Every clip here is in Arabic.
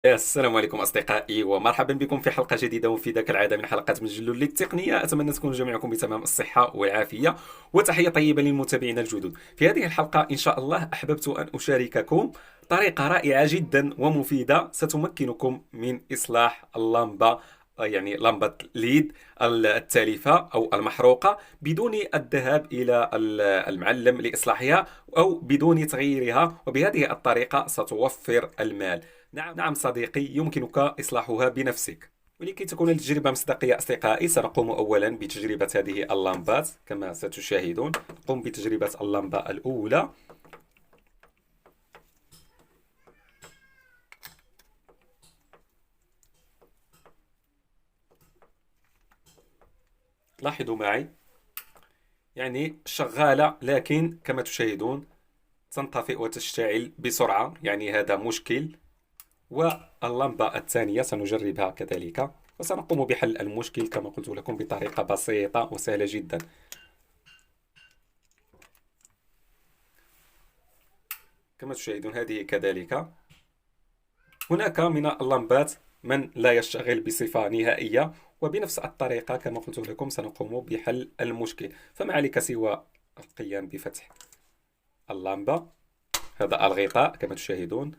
السلام عليكم أصدقائي ومرحبا بكم في حلقة جديدة ومفيدة كالعادة من حلقات مجلة للتقنية. أتمنى تكونوا جميعكم بتمام الصحة والعافية، وتحية طيبة للمتابعين الجدد. في هذه الحلقة إن شاء الله أحببت أن أشارككم طريقة رائعة جدا ومفيدة ستمكنكم من إصلاح اللمبة، يعني لمبة ليد التالفة أو المحروقة، بدون الذهاب إلى المعلم لإصلاحها أو بدون تغييرها، وبهذه الطريقة ستوفر المال. نعم نعم صديقي، يمكنك إصلاحها بنفسك. ولكي تكون التجربة مصداقية أصدقائي، سنقوم أولا بتجربة هذه اللمبات كما ستشاهدون. نقوم بتجربة اللمبة الأولى. لاحظوا معي، يعني شغالة، لكن كما تشاهدون تنطفئ وتشتعل بسرعة، يعني هذا مشكل. واللمبة الثانية سنجربها كذلك، وسنقوم بحل المشكل كما قلت لكم بطريقة بسيطة وسهلة جدا. كما تشاهدون هذه كذلك. هناك من اللمبات من لا يشتغل بصفة نهائية، وبنفس الطريقة كما قلت لكم سنقوم بحل المشكل. فما عليك سوى القيام بفتح اللمبة، هذا الغطاء كما تشاهدون.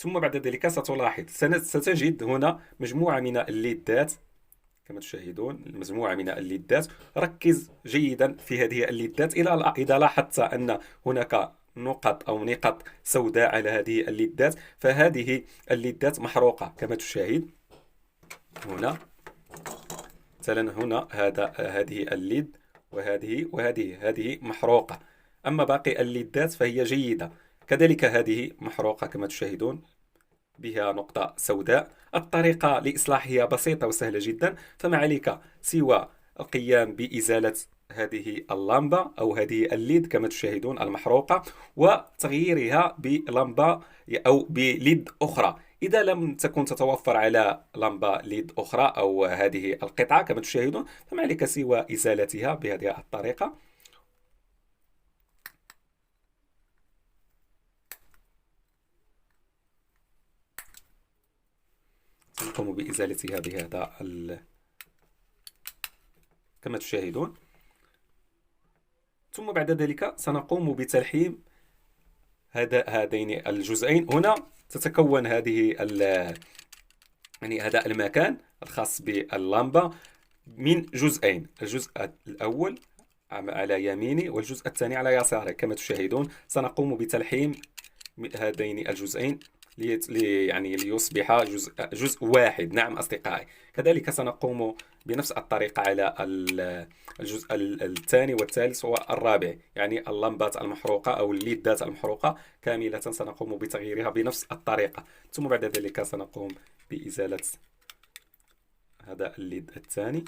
ثم بعد ذلك ستلاحظ ستجد هنا مجموعة من الليدات كما تشاهدون، مجموعة من الليدات. ركز جيدا في هذه الليدات. إذا لاحظت أن هناك نقط أو نقط سوداء على هذه الليدات، فهذه الليدات محروقة كما تشاهد هنا. مثلا هنا هذه الليد، وهذه محروقة. أما باقي الليدات فهي جيدة. كذلك هذه محروقة كما تشاهدون، بها نقطة سوداء. الطريقة لإصلاحها بسيطة وسهلة جدا، فما عليك سوى القيام بإزالة هذه اللمبة أو هذه الليد كما تشاهدون المحروقة، وتغييرها بلمبة أو بليد أخرى. إذا لم تكن تتوفر على لمبة ليد أخرى أو هذه القطعة كما تشاهدون، فما عليك سوى إزالتها بهذه الطريقة. نقوم بإزالتها كما تشاهدون. ثم بعد ذلك سنقوم بتلحيم هذين الجزئين. هنا تتكون يعني هذا المكان الخاص باللمبة من جزئين: الجزء الأول على يميني والجزء الثاني على يساري كما تشاهدون. سنقوم بتلحيم هذين الجزئين يعني ليصبح جزء واحد. نعم أصدقائي، كذلك سنقوم بنفس الطريقة على الجزء الثاني والثالث والرابع، يعني اللمبات المحروقة أو الليدات المحروقة كاملة سنقوم بتغييرها بنفس الطريقة. ثم بعد ذلك سنقوم بإزالة هذا الليد الثاني.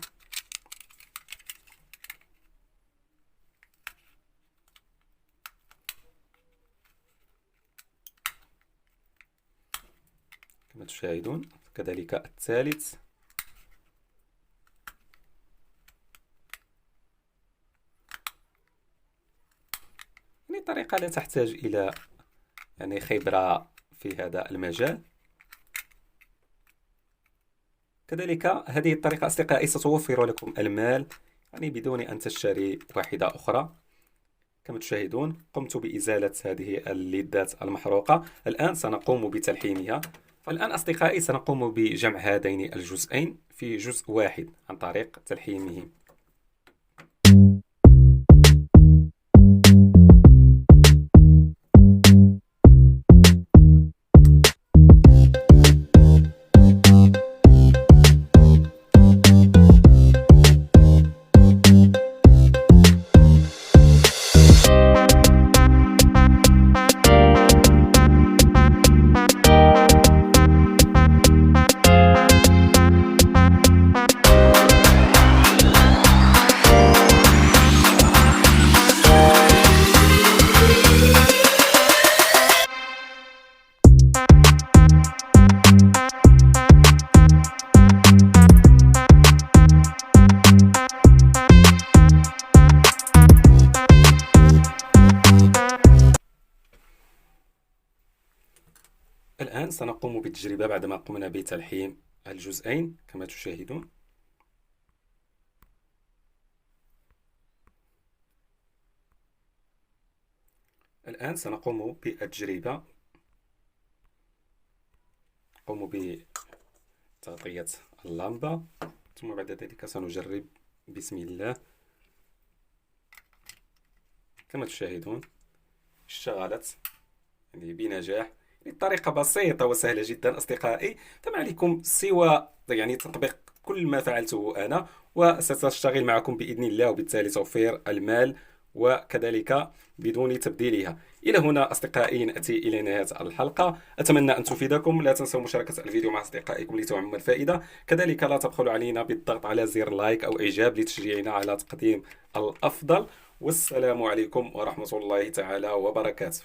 كما تشاهدون كذلك الثالث. يعني طريقة لا تحتاج إلى يعني خبرة في هذا المجال. كذلك هذه الطريقة أصدقائي ستوفر لكم المال، يعني بدون أن تشتري واحدة أخرى. كما تشاهدون قمت بإزالة هذه الليدات المحروقة. الآن سنقوم بتلحيمها. فالآن أصدقائي سنقوم بجمع هذين الجزئين في جزء واحد عن طريق تلحيمهم. الآن سنقوم بالتجربة بعدما قمنا بتلحيم الجزئين كما تشاهدون. الآن سنقوم بالتجربة، نقوم بتغطية اللمبة، ثم بعد ذلك سنجرب. بسم الله. كما تشاهدون اشتغلت يعني بنجاح. الطريقة بسيطة وسهلة جدا أصدقائي، فما عليكم سوى يعني تطبيق كل ما فعلته أنا، وستشتغل معكم بإذن الله، وبالتالي توفير المال وكذلك بدون تبديلها. إلى هنا أصدقائي نأتي إلى نهاية الحلقة، أتمنى أن تفيدكم. لا تنسوا مشاركة الفيديو مع أصدقائكم لتعم الفائدة، كذلك لا تبخلوا علينا بالضغط على زر لايك أو إعجاب لتشجيعنا على تقديم الأفضل. والسلام عليكم ورحمة الله تعالى وبركاته.